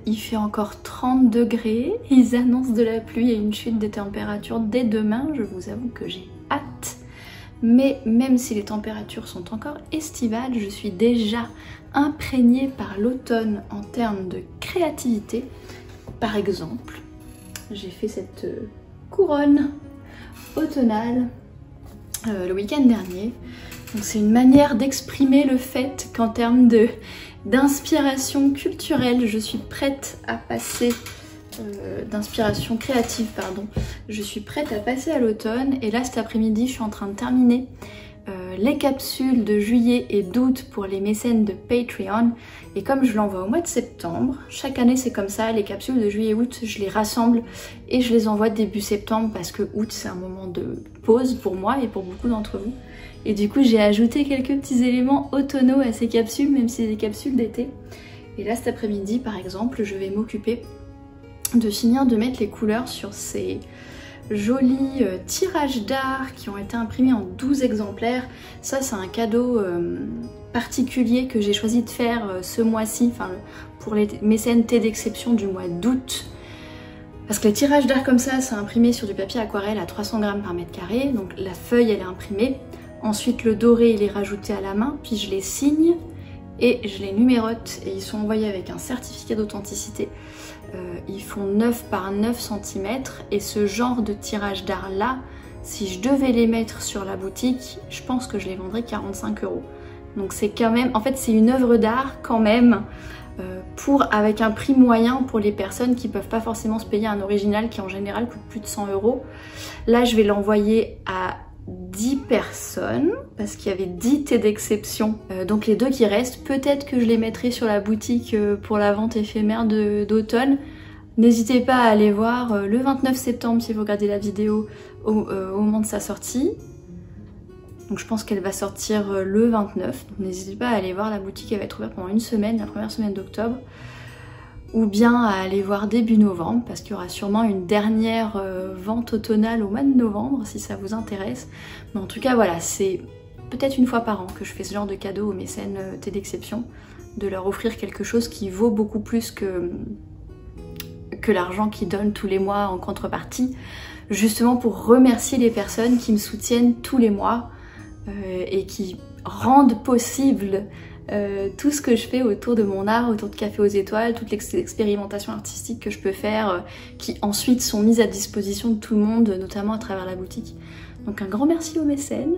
Il fait encore 30 degrés, ils annoncent de la pluie et une chute des températures dès demain. Je vous avoue que j'ai hâte, mais même si les températures sont encore estivales, je suis déjà imprégnée par l'automne en termes de créativité. Par exemple, j'ai fait cette couronne automnale le week-end dernier. Donc c'est une manière d'exprimer le fait qu'en termes d'inspiration culturelle, je suis prête à passer, d'inspiration créative pardon, je suis prête à passer à l'automne. Et là cet après-midi je suis en train de terminer les capsules de juillet et d'août pour les mécènes de Patreon. Et comme je l'envoie au mois de septembre, chaque année c'est comme ça, les capsules de juillet et août je les rassemble et je les envoie début septembre parce que août c'est un moment de pause pour moi et pour beaucoup d'entre vous. Et du coup j'ai ajouté quelques petits éléments automnaux à ces capsules, même si c'est des capsules d'été. Et là cet après-midi par exemple je vais m'occuper de finir de mettre les couleurs sur ces jolis tirages d'art qui ont été imprimés en 12 exemplaires. Ça c'est un cadeau particulier que j'ai choisi de faire ce mois-ci, enfin pour les mécènes thé d'exception du mois d'août. Parce que les tirages d'art comme ça, c'est imprimé sur du papier aquarelle à 300 grammes par mètre carré. Donc la feuille elle est imprimée. Ensuite le doré il est rajouté à la main, puis je les signe et je les numérote et ils sont envoyés avec un certificat d'authenticité. Ils font 9 par 9 cm et ce genre de tirage d'art là, si je devais les mettre sur la boutique, je pense que je les vendrais 45 €. Donc c'est quand même, en fait c'est une œuvre d'art quand même, avec un prix moyen pour les personnes qui peuvent pas forcément se payer un original qui en général coûte plus de 100 €. Là je vais l'envoyer à 10 personnes parce qu'il y avait 10 thés d'exception, donc les 2 qui restent, peut-être que je les mettrai sur la boutique pour la vente éphémère d'automne. N'hésitez pas à aller voir le 29 septembre si vous regardez la vidéo au moment de sa sortie. Donc je pense qu'elle va sortir le 29, donc n'hésitez pas à aller voir, la boutique elle va être ouverte pendant une semaine, la première semaine d'octobre. Ou bien à aller voir début novembre parce qu'il y aura sûrement une dernière vente automnale au mois de novembre si ça vous intéresse. Mais en tout cas voilà, c'est peut-être une fois par an que je fais ce genre de cadeau aux mécènes thé d'exception, de leur offrir quelque chose qui vaut beaucoup plus que l'argent qu'ils donnent tous les mois en contrepartie, justement pour remercier les personnes qui me soutiennent tous les mois et qui rendent possible tout ce que je fais autour de mon art, autour de Café aux Étoiles, toutes les expérimentations artistiques que je peux faire, qui ensuite sont mises à disposition de tout le monde, notamment à travers la boutique. Donc un grand merci aux mécènes.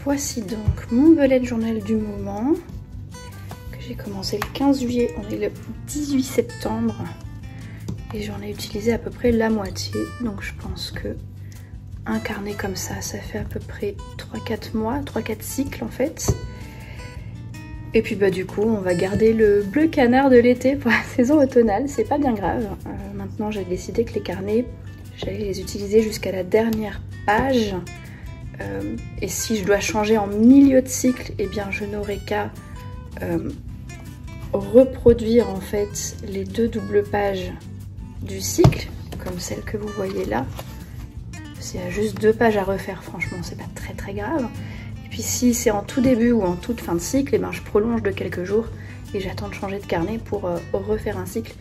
Voici donc mon bullet journal du moment que j'ai commencé le 15 juillet, on est le 18 septembre et j'en ai utilisé à peu près la moitié, donc je pense que un carnet comme ça fait à peu près 3-4 mois, 3-4 cycles en fait. Et puis bah du coup on va garder le bleu canard de l'été pour la saison automnale, c'est pas bien grave. Maintenant j'ai décidé que les carnets, j'allais les utiliser jusqu'à la dernière page. Et si je dois changer en milieu de cycle, eh bien je n'aurai qu'à reproduire en fait les 2 doubles pages du cycle, comme celle que vous voyez là. S'il y a juste 2 pages à refaire, franchement c'est pas très grave. Et puis si c'est en tout début ou en toute fin de cycle, eh ben, je prolonge de quelques jours et j'attends de changer de carnet pour refaire un cycle.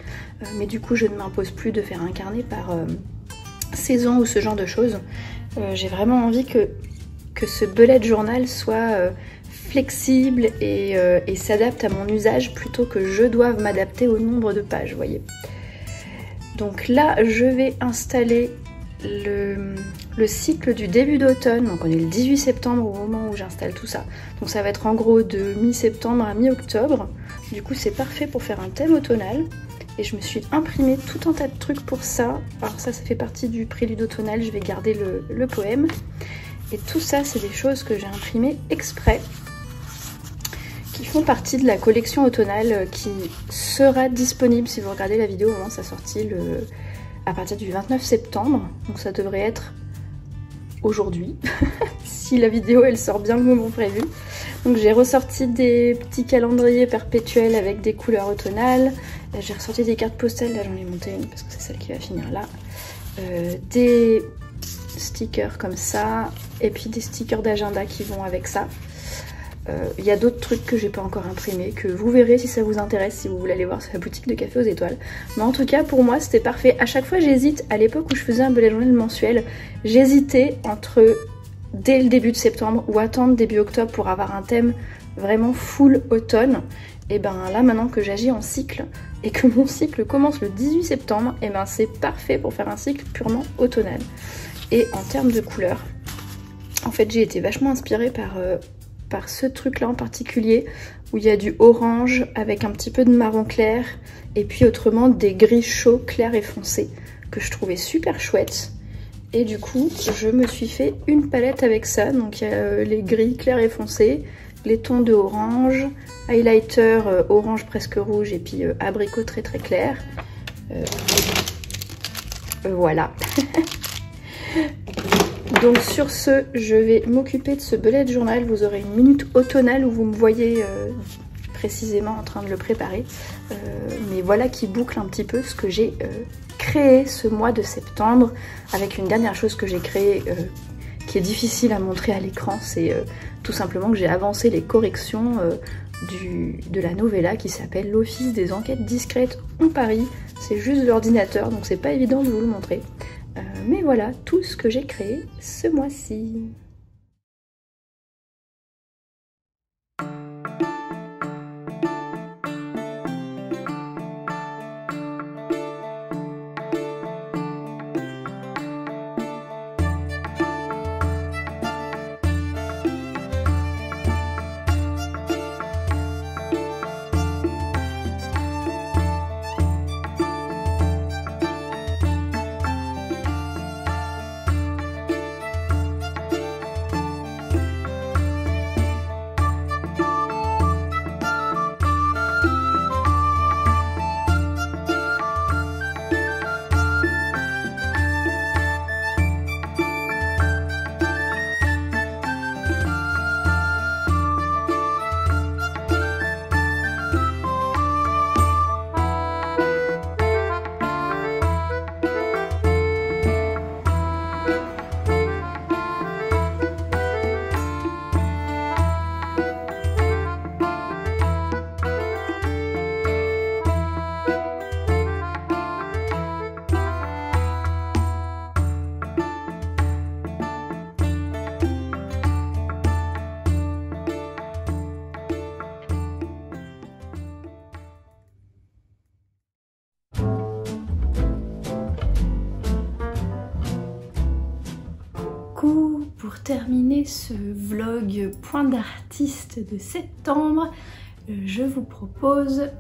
Mais du coup je ne m'impose plus de faire un carnet par saison ou ce genre de choses. J'ai vraiment envie que ce bullet journal soit flexible et s'adapte à mon usage plutôt que je doive m'adapter au nombre de pages, vous voyez. Donc là je vais installer le cycle du début d'automne, donc on est le 18 septembre au moment où j'installe tout ça. Donc ça va être en gros de mi-septembre à mi-octobre. Du coup c'est parfait pour faire un thème automnal. Et je me suis imprimé tout un tas de trucs pour ça. Alors ça fait partie du prélude automnal, je vais garder le poème. Et tout ça c'est des choses que j'ai imprimées exprès, qui font partie de la collection automnale qui sera disponible si vous regardez la vidéo au moment de sa sortie à partir du 29 septembre. Donc ça devrait être aujourd'hui, si la vidéo elle sort bien le moment prévu. Donc j'ai ressorti des petits calendriers perpétuels avec des couleurs automnales. J'ai ressorti des cartes postales, là j'en ai monté une parce que c'est celle qui va finir là. Des stickers comme ça, et puis des stickers d'agenda qui vont avec ça. Il y a d'autres trucs que j'ai pas encore imprimés, que vous verrez si ça vous intéresse, si vous voulez aller voir sur la boutique de Café aux Étoiles. Mais en tout cas pour moi c'était parfait. À chaque fois j'hésite, à l'époque où je faisais un bullet journal mensuel, j'hésitais entre dès le début de septembre ou attendre début octobre pour avoir un thème vraiment full automne. Et ben là maintenant que j'agis en cycle et que mon cycle commence le 18 septembre, et ben c'est parfait pour faire un cycle purement automnal. Et en termes de couleurs, en fait j'ai été vachement inspirée par ce truc là en particulier où il y a du orange avec un petit peu de marron clair et puis autrement des gris chauds clairs et foncés que je trouvais super chouette. Et du coup je me suis fait une palette avec ça, donc il y a les gris clairs et foncés, les tons de orange, highlighter orange presque rouge et puis abricot très clair. Voilà. Donc sur ce, je vais m'occuper de ce bullet journal. Vous aurez une minute automnale où vous me voyez précisément en train de le préparer. Mais voilà qui boucle un petit peu ce que j'ai créé ce mois de septembre. Avec une dernière chose que j'ai créée qui est difficile à montrer à l'écran, c'est tout simplement que j'ai avancé les corrections de la novella qui s'appelle L'Office des enquêtes discrètes en Paris. C'est juste l'ordinateur, donc c'est pas évident de vous le montrer. Mais voilà tout ce que j'ai créé ce mois-ci. pour terminer ce vlog point d'artiste de septembre, je vous propose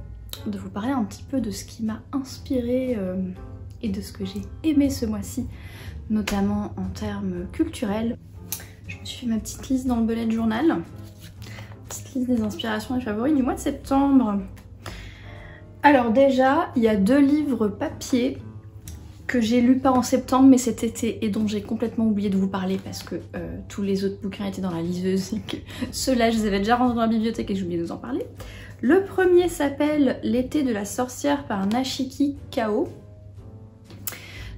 de vous parler un petit peu de ce qui m'a inspiré et de ce que j'ai aimé ce mois-ci, notamment en termes culturels. Je me suis fait ma petite liste dans le bullet journal, petite liste des inspirations et favoris du mois de septembre. Alors déjà, il y a 2 livres papier que j'ai lus pas en septembre mais cet été et dont j'ai complètement oublié de vous parler parce que tous les autres bouquins étaient dans la liseuse et que ceux-là je les avais déjà rangés dans la bibliothèque et j'ai oublié de vous en parler. Le premier s'appelle L'été de la sorcière par Nashiki Kao.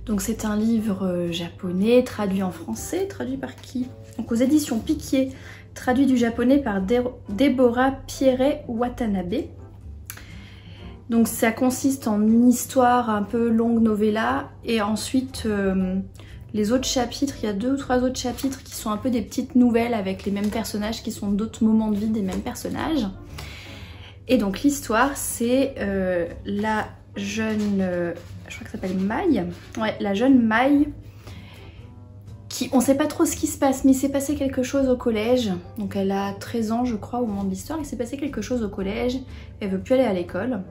Donc c'est un livre japonais traduit en français, traduit par qui? Donc aux éditions Piquier, traduit du japonais par Deborah Pierret Watanabe. Donc ça consiste en une histoire un peu longue novella et ensuite les autres chapitres, il y a 2 ou 3 autres chapitres qui sont un peu des petites nouvelles avec les mêmes personnages qui sont d'autres moments de vie des mêmes personnages. Et donc l'histoire c'est la jeune, je crois que ça s'appelle Mai, ouais, la jeune Mai qui, on sait pas trop ce qui se passe mais il s'est passé quelque chose au collège, donc elle a 13 ans je crois au moment de l'histoire, il s'est passé quelque chose au collège, elle veut plus aller à l'école.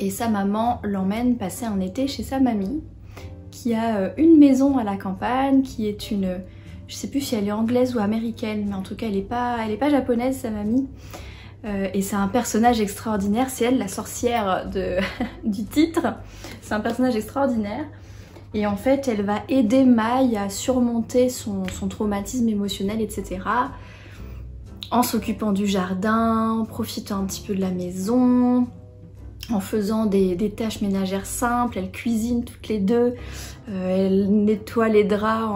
Et sa maman l'emmène passer un été chez sa mamie, qui a une maison à la campagne, qui est une... Je sais plus si elle est anglaise ou américaine, mais en tout cas elle est pas japonaise sa mamie. Et c'est un personnage extraordinaire, c'est elle la sorcière du titre. C'est un personnage extraordinaire. Et en fait elle va aider Mai à surmonter son traumatisme émotionnel, etc. En s'occupant du jardin, en profitant un petit peu de la maison, en faisant des tâches ménagères simples, elle cuisine toutes les deux, elle nettoie les draps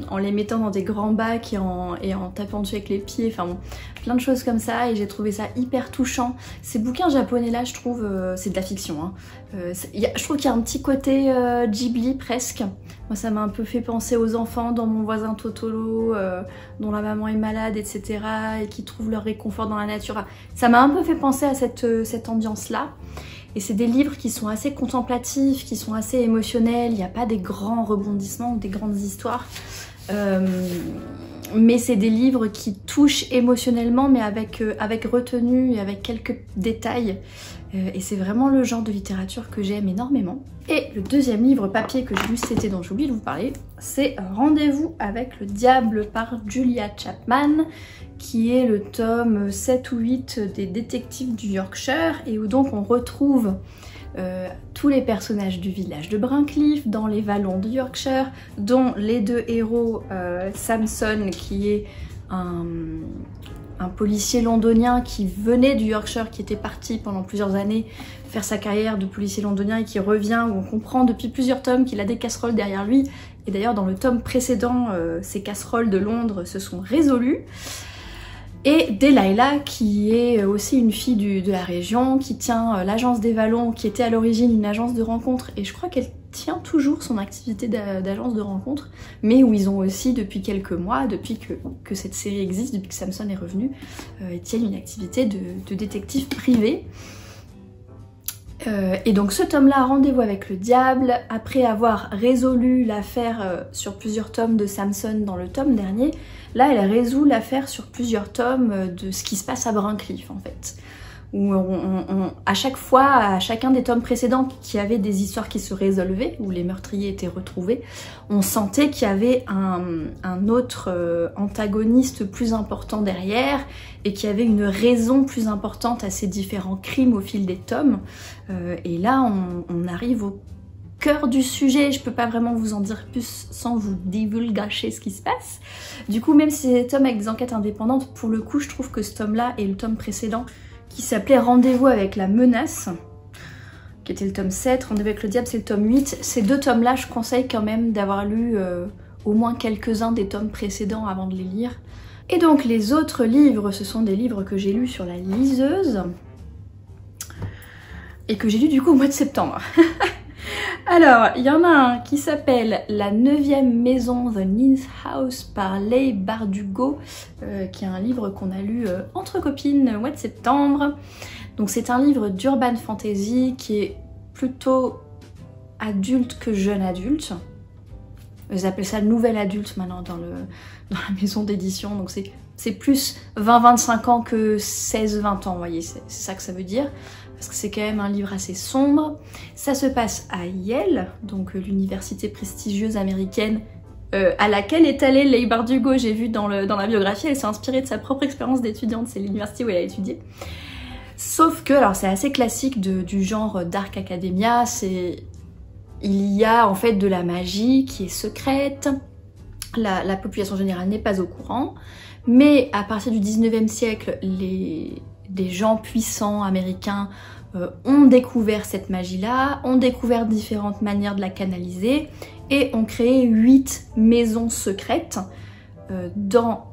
en les mettant dans des grands bacs et en tapant dessus avec les pieds, enfin bon, plein de choses comme ça et j'ai trouvé ça hyper touchant. Ces bouquins japonais là, je trouve, c'est de la fiction, hein. Je trouve qu'il y a un petit côté Ghibli presque. Moi ça m'a un peu fait penser aux enfants dans Mon voisin Totoro, dont la maman est malade, etc. et qui trouvent leur réconfort dans la nature. Enfin, ça m'a un peu fait penser à cette ambiance là. Et c'est des livres qui sont assez contemplatifs, qui sont assez émotionnels, il n'y a pas des grands rebondissements ou des grandes histoires. Mais c'est des livres qui touchent émotionnellement mais avec retenue et avec quelques détails. Et c'est vraiment le genre de littérature que j'aime énormément. Et le deuxième livre papier que j'ai lu cet été dont j'ai oublié de vous parler, c'est Rendez-vous avec le diable par Julia Chapman, qui est le tome 7 ou 8 des détectives du Yorkshire et où donc on retrouve tous les personnages du village de Brincliffe dans les vallons du Yorkshire, dont les 2 héros, Samson qui est un policier londonien qui venait du Yorkshire, qui était parti pendant plusieurs années faire sa carrière de policier londonien et qui revient, où on comprend depuis plusieurs tomes qu'il a des casseroles derrière lui. Et d'ailleurs dans le tome précédent, ces casseroles de Londres se sont résolues. Et Delilah, qui est aussi une fille de la région, qui tient l'agence des Vallons, qui était à l'origine une agence de rencontres, et je crois qu'elle tient toujours son activité d'agence de rencontres, mais où ils ont aussi depuis quelques mois, depuis que cette série existe, depuis que Samson est revenu, ils tiennent une activité de détective privé. Et donc ce tome-là, Rendez-vous avec le diable, après avoir résolu l'affaire sur plusieurs tomes de Samson dans le tome dernier, là elle résout l'affaire sur plusieurs tomes de ce qui se passe à Brincliffe en fait. Où à chaque fois, à chacun des tomes précédents qui avaient des histoires qui se résolvaient, où les meurtriers étaient retrouvés, on sentait qu'il y avait un autre antagoniste plus important derrière et qu'il y avait une raison plus importante à ces différents crimes au fil des tomes. Et là, on arrive au cœur du sujet, je peux pas vraiment vous en dire plus sans vous divulgacher ce qui se passe. Du coup, même si c'est des tomes avec des enquêtes indépendantes, pour le coup, je trouve que ce tome-là et le tome précédent, qui s'appelait Rendez-vous avec la menace, qui était le tome 7, Rendez-vous avec le diable c'est le tome 8. Ces 2 tomes-là, je conseille quand même d'avoir lu au moins quelques-uns des tomes précédents avant de les lire. Et donc les autres livres, ce sont des livres que j'ai lus sur la liseuse et que j'ai lus du coup au mois de septembre. Alors, il y en a un qui s'appelle La 9e maison, The Ninth House par Leigh Bardugo, qui est un livre qu'on a lu entre copines au mois de septembre. Donc c'est un livre d'urban fantasy qui est plutôt adulte que jeune adulte. Ils appellent ça nouvelle adulte maintenant dans la maison d'édition, donc c'est plus 20-25 ans que 16-20 ans, vous voyez, c'est ça que ça veut dire, parce que c'est quand même un livre assez sombre. Ça se passe à Yale, donc l'université prestigieuse américaine à laquelle est allée Leigh Bardugo. J'ai vu dans la biographie, elle s'est inspirée de sa propre expérience d'étudiante, c'est l'université où elle a étudié. Sauf que, alors c'est assez classique du genre Dark Academia, il y a en fait de la magie qui est secrète, la population générale n'est pas au courant, mais à partir du 19e siècle, des gens puissants américains ont découvert cette magie-là, ont découvert différentes manières de la canaliser, et ont créé 8 maisons secrètes dans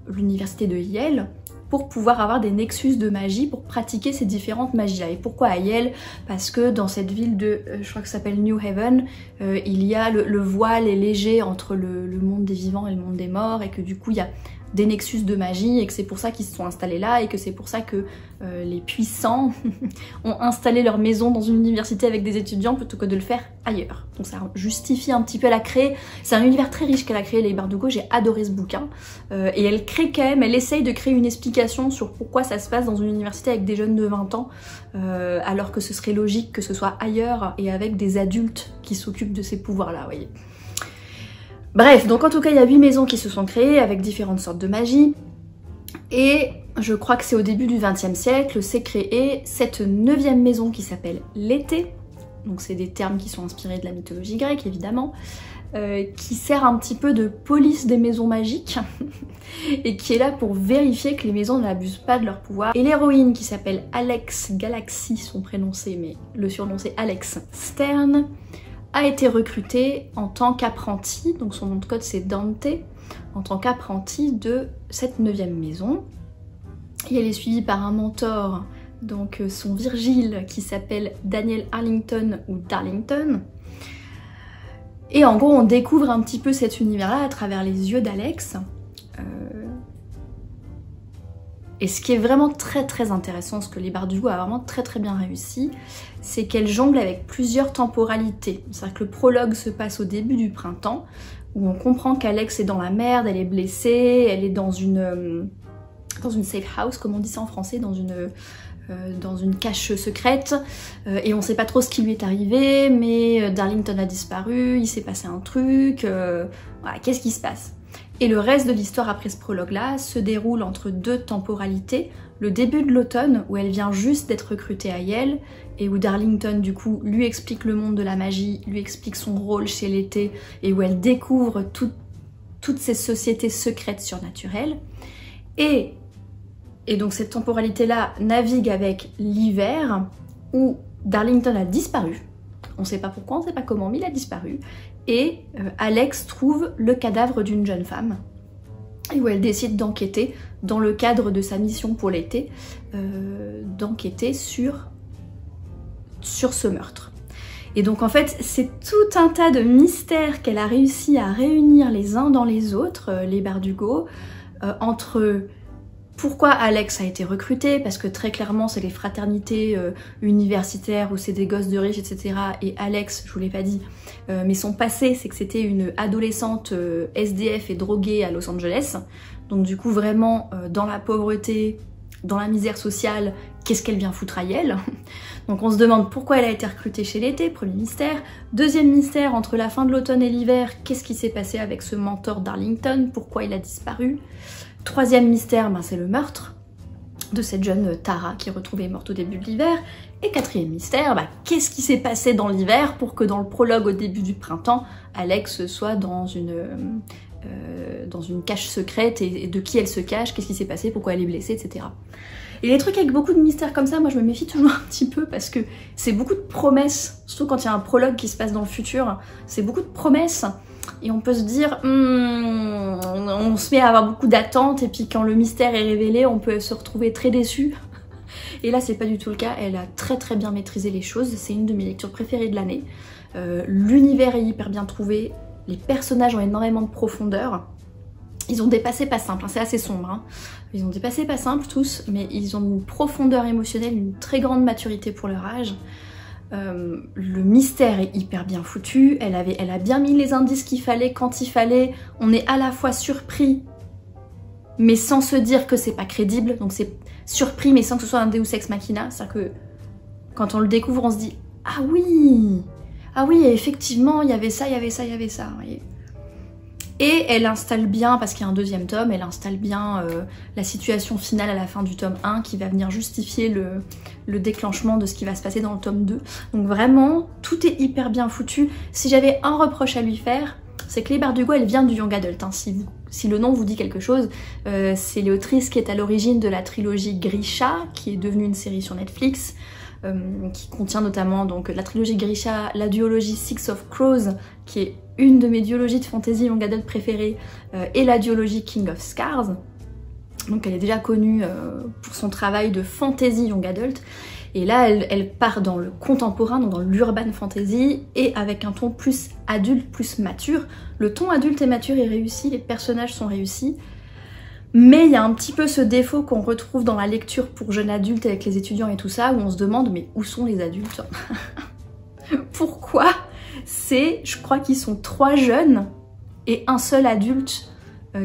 l'université de Yale pour pouvoir avoir des nexus de magie pour pratiquer ces différentes magies-là. Et pourquoi à Yale? Parce que dans cette ville de, je crois que ça s'appelle New Haven, il y a le voile est léger entre le monde des vivants et le monde des morts, et que du coup il y a des nexus de magie, et que c'est pour ça qu'ils se sont installés là, et que c'est pour ça que les puissants ont installé leur maison dans une université avec des étudiants plutôt que de le faire ailleurs. Donc ça justifie un petit peu, elle a créé, c'est un univers très riche qu'elle a créé, Leigh Bardugo, j'ai adoré ce bouquin, et elle crée quand même, elle essaye de créer une explication sur pourquoi ça se passe dans une université avec des jeunes de 20 ans, alors que ce serait logique que ce soit ailleurs et avec des adultes qui s'occupent de ces pouvoirs-là, vous voyez. Bref, donc en tout cas il y a 8 maisons qui se sont créées avec différentes sortes de magie, et je crois que c'est au début du XXe siècle, s'est créée cette 9e maison qui s'appelle l'été, donc c'est des termes qui sont inspirés de la mythologie grecque évidemment, qui sert un petit peu de police des maisons magiques, et qui est là pour vérifier que les maisons n'abusent pas de leur pouvoir. Et l'héroïne qui s'appelle Alex Galaxy, son prénom c'est, mais le surnom c'est Alex Stern, a été recrutée en tant qu'apprenti, donc son nom de code c'est Dante, en tant qu'apprenti de cette 9e maison. Et elle est suivie par un mentor, donc son Virgile, qui s'appelle Daniel Arlington ou Darlington. Et en gros on découvre un petit peu cet univers-là à travers les yeux d'Alex. Et ce qui est vraiment très intéressant, ce que Leigh Bardugo a vraiment très bien réussi, c'est qu'elle jongle avec plusieurs temporalités. C'est-à-dire que le prologue se passe au début du printemps, où on comprend qu'Alex est dans la merde, elle est blessée, elle est dans une safe house, comme on dit ça en français, dans une cache secrète, et on sait pas trop ce qui lui est arrivé, mais Darlington a disparu, il s'est passé un truc, voilà, qu'est-ce qui se passe? Et le reste de l'histoire après ce prologue-là se déroule entre 2 temporalités. Le début de l'automne, où elle vient juste d'être recrutée à Yale, et où Darlington, du coup, lui explique le monde de la magie, lui explique son rôle chez l'été, et où elle découvre toutes ces sociétés secrètes surnaturelles. Et donc cette temporalité-là navigue avec l'hiver, où Darlington a disparu. On sait pas pourquoi, on sait pas comment, mais il a disparu. Et Alex trouve le cadavre d'une jeune femme, et où elle décide d'enquêter, dans le cadre de sa mission pour l'été, d'enquêter sur ce meurtre. Et donc en fait c'est tout un tas de mystères qu'elle a réussi à réunir les uns dans les autres, Leigh Bardugo, entre pourquoi Alex a été recruté, parce que très clairement c'est les fraternités universitaires où c'est des gosses de riches, etc. Et Alex, je vous l'ai pas dit, mais son passé c'est que c'était une adolescente SDF et droguée à Los Angeles. Donc du coup vraiment dans la pauvreté, dans la misère sociale, qu'est-ce qu'elle vient foutre à Yale? Donc on se demande pourquoi elle a été recrutée chez l'été, premier mystère. Deuxième mystère, entre la fin de l'automne et l'hiver, qu'est-ce qui s'est passé avec ce mentor Darlington? Pourquoi il a disparu? Troisième mystère, ben c'est le meurtre de cette jeune Tara qui est retrouvée morte au début de l'hiver. Et quatrième mystère, ben, qu'est-ce qui s'est passé dans l'hiver pour que dans le prologue au début du printemps, Alex soit dans une cache secrète, et de qui elle se cache, qu'est-ce qui s'est passé, pourquoi elle est blessée, etc. Et les trucs avec beaucoup de mystères comme ça, moi je me méfie toujours un petit peu, parce que c'est beaucoup de promesses, surtout quand il y a un prologue qui se passe dans le futur, c'est beaucoup de promesses, et on peut se dire, on se met à avoir beaucoup d'attentes, et puis quand le mystère est révélé, on peut se retrouver très déçu. Et là c'est pas du tout le cas, elle a très bien maîtrisé les choses, c'est une de mes lectures préférées de l'année. L'univers est hyper bien trouvé, les personnages ont énormément de profondeur. Ils ont des passés pas simples, hein, c'est assez sombre, hein. Ils ont des passés pas simples tous, mais ils ont une profondeur émotionnelle, une très grande maturité pour leur âge. Le mystère est hyper bien foutu, elle a bien mis les indices qu'il fallait quand il fallait, on est à la fois surpris mais sans se dire que c'est pas crédible, donc c'est surpris mais sans que ce soit un Deus Ex Machina, c'est-à-dire que quand on le découvre on se dit ah oui, effectivement il y avait ça, vous voyez. Et elle installe bien, parce qu'il y a un deuxième tome, elle installe bien la situation finale à la fin du tome 1 qui va venir justifier le déclenchement de ce qui va se passer dans le tome 2. Donc vraiment, tout est hyper bien foutu. Si j'avais un reproche à lui faire, c'est que Les Bardugo, elle vient du Young Adult. Hein. Si le nom vous dit quelque chose, c'est l'autrice qui est à l'origine de la trilogie Grisha, qui est devenue une série sur Netflix, qui contient notamment donc la trilogie Grisha, la duologie Six of Crows, qui est une de mes duologies de fantasy young adult préférées, et la duologie King of Scars. Donc elle est déjà connue pour son travail de fantasy young adult. Et là, elle part dans le contemporain, donc dans l'urban fantasy, et avec un ton plus adulte, plus mature. Le ton adulte et mature est réussi, les personnages sont réussis. Mais il y a un petit peu ce défaut qu'on retrouve dans la lecture pour jeunes adultes avec les étudiants et tout ça, où on se demande mais où sont les adultes? Pourquoi je crois qu'ils sont 3 jeunes et un seul adulte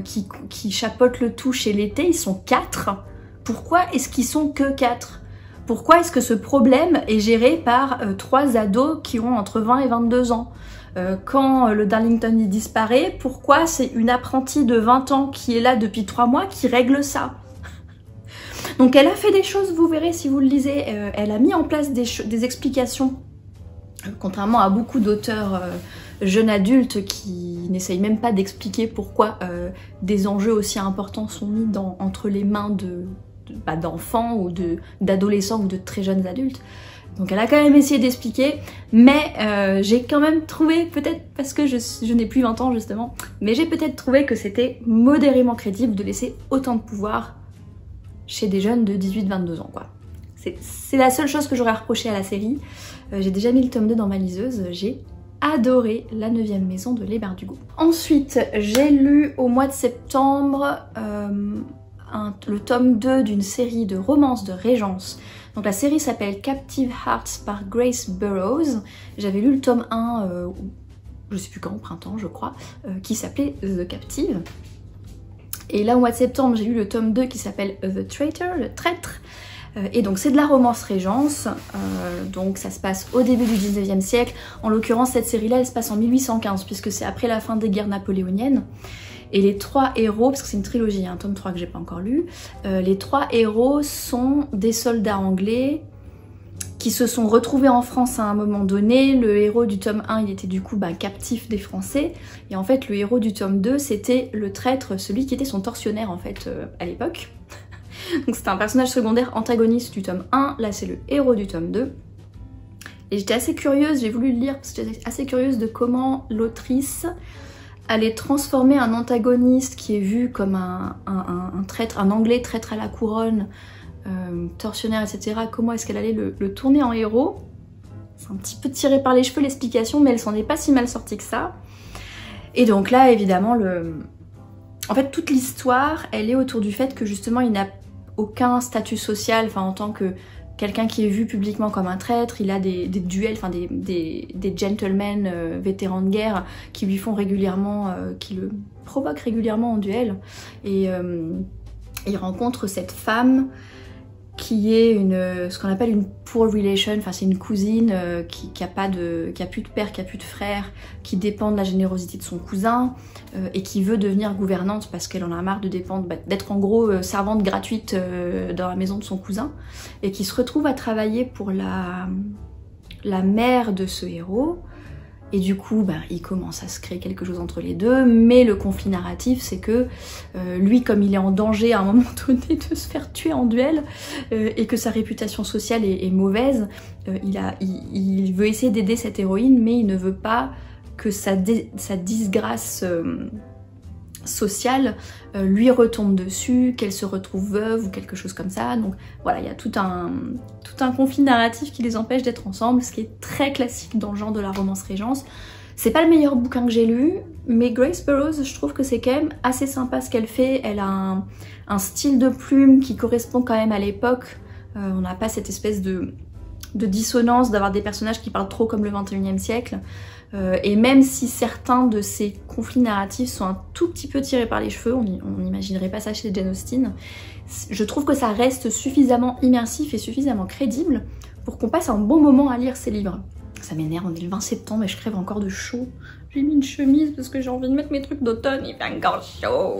qui chapeaute le tout chez l'été, ils sont 4. Pourquoi est-ce qu'ils sont que 4? Pourquoi est-ce que ce problème est géré par 3 ados qui ont entre 20 et 22 ans? Quand le Darlington y disparaît, pourquoi c'est une apprentie de 20 ans qui est là depuis 3 mois qui règle ça? Donc elle a fait des choses, vous verrez si vous le lisez, elle a mis en place des explications, contrairement à beaucoup d'auteurs jeunes adultes qui n'essayent même pas d'expliquer pourquoi des enjeux aussi importants sont mis entre les mains d'enfants ou d'adolescents ou de très jeunes adultes. Donc elle a quand même essayé d'expliquer, mais j'ai quand même trouvé, peut-être parce que je n'ai plus 20 ans justement, mais j'ai peut-être trouvé que c'était modérément crédible de laisser autant de pouvoir chez des jeunes de 18-22 ans, quoi. C'est la seule chose que j'aurais reproché à la série. J'ai déjà mis le tome 2 dans ma liseuse, j'ai adoré La 9e maison de Les Bardugo. Ensuite, j'ai lu au mois de septembre le tome 2 d'une série de romances de Régence. Donc la série s'appelle Captive Hearts par Grace Burrows. J'avais lu le tome 1, je sais plus quand, au printemps je crois, qui s'appelait The Captive. Et là au mois de septembre j'ai lu le tome 2 qui s'appelle The Traitor, le traître. Et donc c'est de la romance Régence, donc ça se passe au début du 19e siècle. En l'occurrence cette série-là elle se passe en 1815 puisque c'est après la fin des guerres napoléoniennes. Et les 3 héros, parce que c'est une trilogie, un tome 3 que j'ai pas encore lu, les 3 héros sont des soldats anglais qui se sont retrouvés en France à un moment donné. Le héros du tome 1, il était du coup captif des Français. Et en fait, le héros du tome 2, c'était le traître, celui qui était son tortionnaire en fait à l'époque. Donc c'était un personnage secondaire antagoniste du tome 1, là c'est le héros du tome 2. Et j'étais assez curieuse, j'ai voulu le lire parce que j'étais assez curieuse de comment l'autrice allait transformer un antagoniste qui est vu comme un traître, un anglais traître à la couronne, tortionnaire, etc. Comment est-ce qu'elle allait le tourner en héros? C'est un petit peu tiré par les cheveux l'explication, mais elle s'en est pas si mal sortie que ça. Et donc là, évidemment, en fait, toute l'histoire, elle est autour du fait que justement, il n'a aucun statut social, enfin en tant que quelqu'un qui est vu publiquement comme un traître. Il a des duels, enfin des gentlemen vétérans de guerre qui lui font régulièrement, qui le provoquent régulièrement en duel. Et il rencontre cette femme qui est ce qu'on appelle une poor relation, enfin c'est une cousine qui a plus de père, qui a plus de frère, qui dépend de la générosité de son cousin et qui veut devenir gouvernante parce qu'elle en a marre de dépendre, d'être en gros servante gratuite dans la maison de son cousin, et qui se retrouve à travailler pour la mère de ce héros. Et du coup, il commence à se créer quelque chose entre les deux, mais le conflit narratif, c'est que lui, comme il est en danger à un moment donné de se faire tuer en duel, et que sa réputation sociale est mauvaise, il veut essayer d'aider cette héroïne, mais il ne veut pas que sa disgrâce sociale lui retombe dessus, qu'elle se retrouve veuve ou quelque chose comme ça. Donc voilà, il y a tout un conflit narratif qui les empêche d'être ensemble, ce qui est très classique dans le genre de la romance Régence. C'est pas le meilleur bouquin que j'ai lu, mais Grace Burrows, je trouve que c'est quand même assez sympa ce qu'elle fait. Elle a un style de plume qui correspond quand même à l'époque. On n'a pas cette espèce de dissonance, d'avoir des personnages qui parlent trop comme le 21e siècle. Et même si certains de ces conflits narratifs sont un tout petit peu tirés par les cheveux, on n'imaginerait pas ça chez Jane Austen, je trouve que ça reste suffisamment immersif et suffisamment crédible pour qu'on passe un bon moment à lire ces livres. Ça m'énerve, on est le 20 septembre et je crève encore de chaud. J'ai mis une chemise parce que j'ai envie de mettre mes trucs d'automne, il fait encore chaud.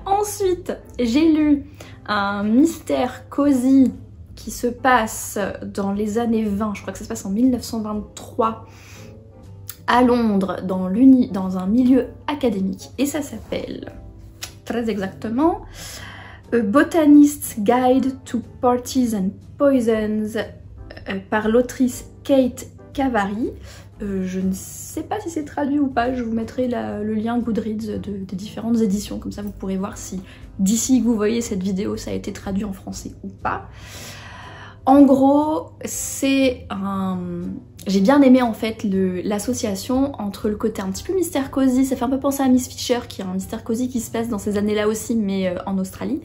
Ensuite, j'ai lu un mystère cosy qui se passe dans les années 20, je crois que ça se passe en 1923, à Londres, dans un milieu académique. Et ça s'appelle, très exactement, A Botanist's Guide to Parties and Poisons, par l'autrice Kate Cavary. Je ne sais pas si c'est traduit ou pas, je vous mettrai le lien Goodreads des différentes éditions, comme ça vous pourrez voir si d'ici que vous voyez cette vidéo ça a été traduit en français ou pas. En gros, c'est un... J'ai bien aimé en fait l'association entre le côté un petit peu mystère cosy, ça fait un peu penser à Miss Fisher qui est un mystère cosy qui se passe dans ces années-là aussi mais en Australie.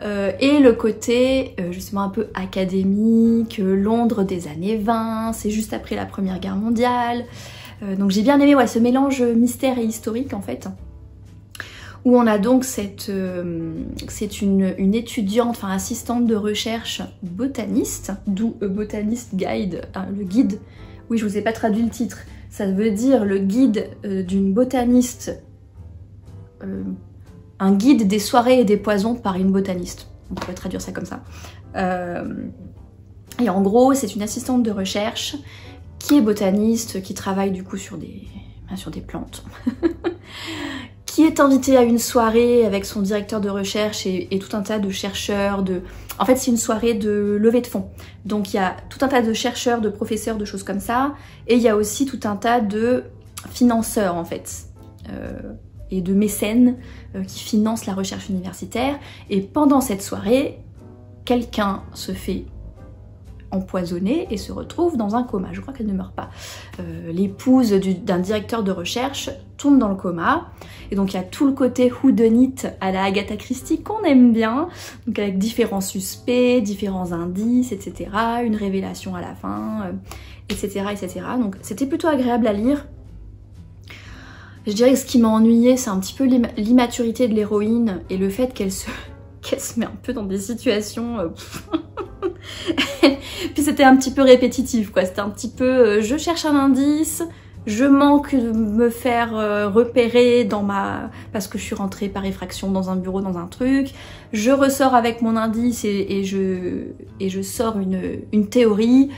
Et le côté justement un peu académique, Londres des années 20, c'est juste après la Première Guerre mondiale. Donc j'ai bien aimé ce mélange mystère et historique en fait. Où on a donc c'est une étudiante, enfin assistante de recherche botaniste, d'où Botanist Guide, le guide. Oui, je vous ai pas traduit le titre. Ça veut dire le guide d'une botaniste, un guide des soirées et des poisons par une botaniste. On pourrait traduire ça comme ça. Et en gros, c'est une assistante de recherche qui est botaniste, qui travaille du coup sur des plantes. Qui est invitée à une soirée avec son directeur de recherche et tout un tas de chercheurs. En fait, c'est une soirée de levée de fonds. Donc il y a tout un tas de chercheurs, de professeurs, de choses comme ça. Et il y a aussi tout un tas de financeurs en fait. Et de mécènes qui financent la recherche universitaire. Et pendant cette soirée, quelqu'un se fait empoisonnée et se retrouve dans un coma. Je crois qu'elle ne meurt pas. L'épouse d'un directeur de recherche tombe dans le coma. Et donc il y a tout le côté whodunit à la Agatha Christie qu'on aime bien. Donc avec différents suspects, différents indices, etc. Une révélation à la fin, etc., etc. Donc c'était plutôt agréable à lire. Je dirais que ce qui m'a ennuyé, c'est un petit peu l'immaturité de l'héroïne et le fait qu'elle se met un peu dans des situations... Puis c'était un petit peu répétitif quoi, c'était un petit peu je cherche un indice, je manque de me faire repérer parce que je suis rentrée par effraction dans un bureau, dans un truc, je ressors avec mon indice et je sors une théorie,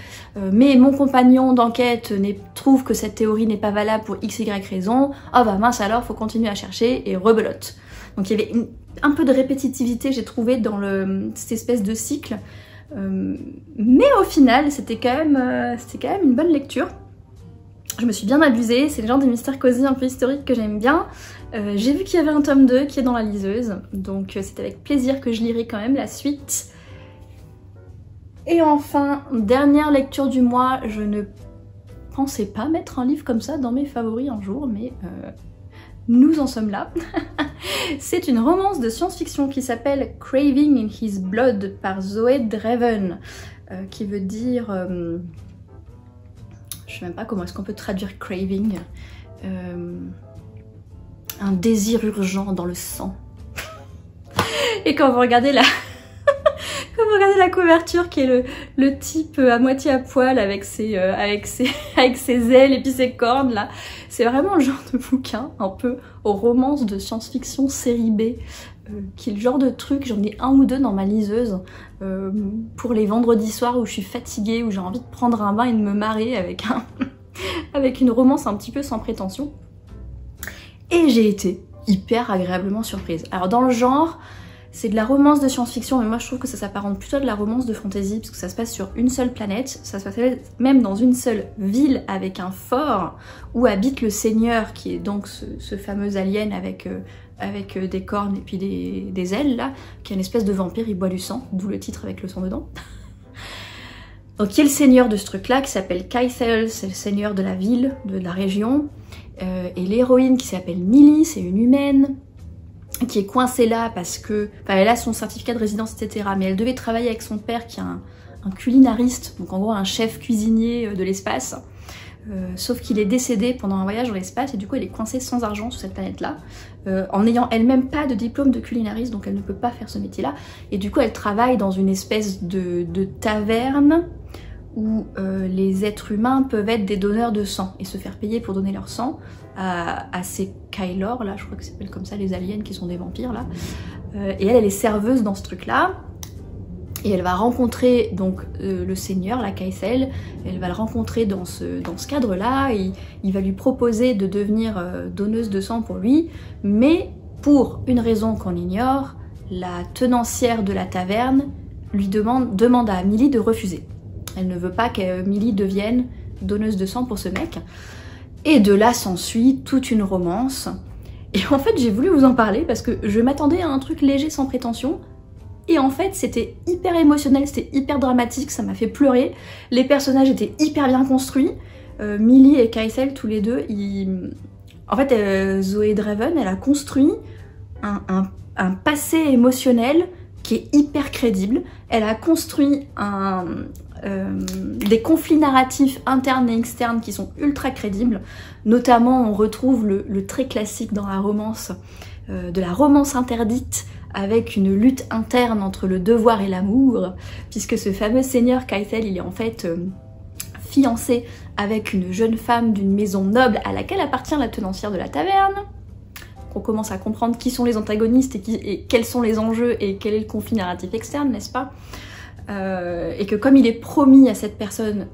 mais mon compagnon d'enquête trouve que cette théorie n'est pas valable pour XY raison, ah bah mince alors faut continuer à chercher et rebelote. Donc il y avait un peu de répétitivité j'ai trouvé dans cette espèce de cycle. Mais au final, c'était quand même une bonne lecture. Je me suis bien abusée, c'est le genre de mystère cosy un peu historique que j'aime bien. J'ai vu qu'il y avait un tome 2 qui est dans la liseuse, donc c'est avec plaisir que je lirai quand même la suite. Et enfin, dernière lecture du mois, je ne pensais pas mettre un livre comme ça dans mes favoris un jour, mais nous en sommes là. C'est une romance de science-fiction qui s'appelle Craving in His Blood par Zoe Draven, qui veut dire... je sais même pas comment est-ce qu'on peut traduire craving. Un désir urgent dans le sang. Et quand vous regardez la... Quand vous regardez la couverture qui est le type à moitié à poil avec ses ailes et puis ses cornes là, c'est vraiment le genre de bouquin un peu aux romances de science-fiction série B, qui est le genre de truc, j'en ai un ou deux dans ma liseuse pour les vendredis soirs où je suis fatiguée, où j'ai envie de prendre un bain et de me marrer avec avec une romance un petit peu sans prétention. Et j'ai été hyper agréablement surprise. Alors dans le genre, c'est de la romance de science-fiction, mais moi je trouve que ça s'apparente plutôt à de la romance de fantasy, parce que ça se passe sur une seule planète, ça se passe même dans une seule ville avec un fort où habite le Seigneur, qui est donc ce fameux alien avec des cornes et puis des ailes là, qui est une espèce de vampire, il boit du sang, d'où le titre avec le sang dedans. Donc il y a le seigneur de ce truc là qui s'appelle Kaithel, c'est le seigneur de la ville, de la région, et l'héroïne qui s'appelle Millie, c'est une humaine. qui est coincée là parce que, enfin, elle a son certificat de résidence, etc. Mais elle devait travailler avec son père qui est un culinariste, donc en gros un chef cuisinier de l'espace. Sauf qu'il est décédé pendant un voyage dans l'espace et du coup elle est coincée sans argent sur cette planète-là, en n'ayant elle-même pas de diplôme de culinariste, donc elle ne peut pas faire ce métier-là. Et du coup elle travaille dans une espèce de taverne où les êtres humains peuvent être des donneurs de sang et se faire payer pour donner leur sang à ces Kylor là, je crois que ça s'appelle comme ça, les aliens qui sont des vampires là. Et elle est serveuse dans ce truc-là. Et elle va rencontrer donc le seigneur, la Kaisel, elle va le rencontrer dans ce cadre-là, et il va lui proposer de devenir donneuse de sang pour lui, mais pour une raison qu'on ignore, la tenancière de la taverne lui demande à Millie de refuser. Elle ne veut pas que Millie devienne donneuse de sang pour ce mec. Et de là s'ensuit toute une romance. Et en fait j'ai voulu vous en parler parce que je m'attendais à un truc léger sans prétention. Et en fait c'était hyper émotionnel, c'était hyper dramatique, ça m'a fait pleurer. Les personnages étaient hyper bien construits. Millie et Kaisel tous les deux, en fait Zoe Draven elle a construit un passé émotionnel qui est hyper crédible. Elle a construit des conflits narratifs internes et externes qui sont ultra crédibles. Notamment on retrouve le très classique dans la romance, de la romance interdite, avec une lutte interne entre le devoir et l'amour, puisque ce fameux seigneur Kaisel, il est en fait fiancé avec une jeune femme d'une maison noble à laquelle appartient la tenancière de la taverne. On commence à comprendre qui sont les antagonistes et quels sont les enjeux et quel est le conflit narratif externe, n'est-ce pas? Et que comme il est promis à cette personne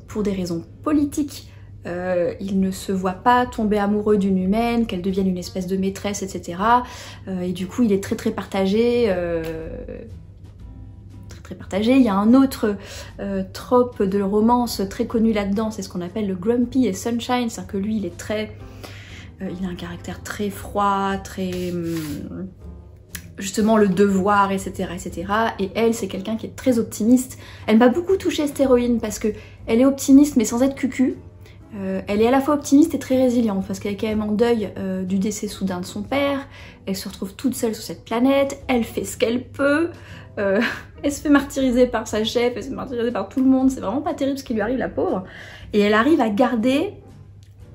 pour des raisons politiques, il ne se voit pas tomber amoureux d'une humaine, qu'elle devienne une espèce de maîtresse, etc. Et du coup il est très partagé. Très partagé. Il y a un autre trope de romance très connu là-dedans, c'est ce qu'on appelle le Grumpy et Sunshine, c'est-à-dire que lui il est très... il a un caractère très froid, très... justement le devoir, etc. etc. Et elle, c'est quelqu'un qui est très optimiste. Elle m'a beaucoup touchée cette héroïne parce que elle est optimiste mais sans être cucu. Elle est à la fois optimiste et très résiliente parce qu'elle est quand même en deuil du décès soudain de son père. Elle se retrouve toute seule sur cette planète, elle fait ce qu'elle peut. Elle se fait martyriser par sa chef, elle se fait martyriser par tout le monde. C'est vraiment pas terrible ce qui lui arrive, la pauvre. Et elle arrive à garder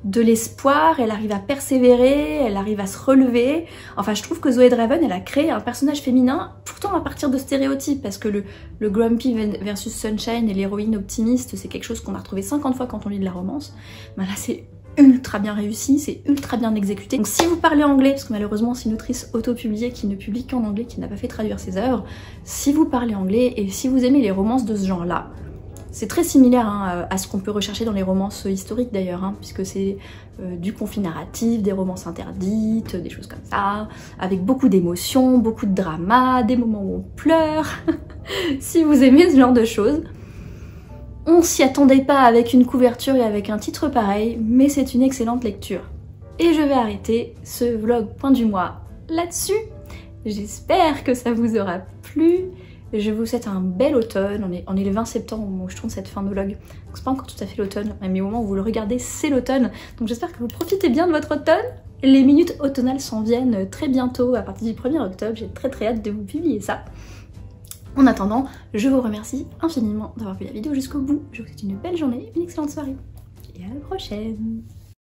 de l'espoir, elle arrive à persévérer, elle arrive à se relever. Enfin, je trouve que Zoe Draven, elle a créé un personnage féminin, pourtant à partir de stéréotypes, parce que le Grumpy versus Sunshine et l'héroïne optimiste, c'est quelque chose qu'on a retrouvé 50 fois quand on lit de la romance. Ben là, c'est ultra bien réussi, c'est ultra bien exécuté. Donc si vous parlez anglais, parce que malheureusement c'est une autrice auto-publiée qui ne publie qu'en anglais, qui n'a pas fait traduire ses œuvres, si vous parlez anglais et si vous aimez les romances de ce genre-là, c'est très similaire hein, à ce qu'on peut rechercher dans les romances historiques d'ailleurs, hein, puisque c'est du conflit narratif, des romances interdites, des choses comme ça, avec beaucoup d'émotions, beaucoup de drama, des moments où on pleure. Si vous aimez ce genre de choses, on s'y attendait pas avec une couverture et avec un titre pareil, mais c'est une excellente lecture. Et je vais arrêter ce vlog point du mois là-dessus. J'espère que ça vous aura plu. Je vous souhaite un bel automne, on est le 20 septembre où je tourne cette fin de vlog, donc c'est pas encore tout à fait l'automne, mais au moment où vous le regardez c'est l'automne, donc j'espère que vous profitez bien de votre automne. Les minutes automnales s'en viennent très bientôt, à partir du 1er octobre, j'ai très hâte de vous publier ça. En attendant, je vous remercie infiniment d'avoir vu la vidéo jusqu'au bout, je vous souhaite une belle journée, une excellente soirée, et à la prochaine.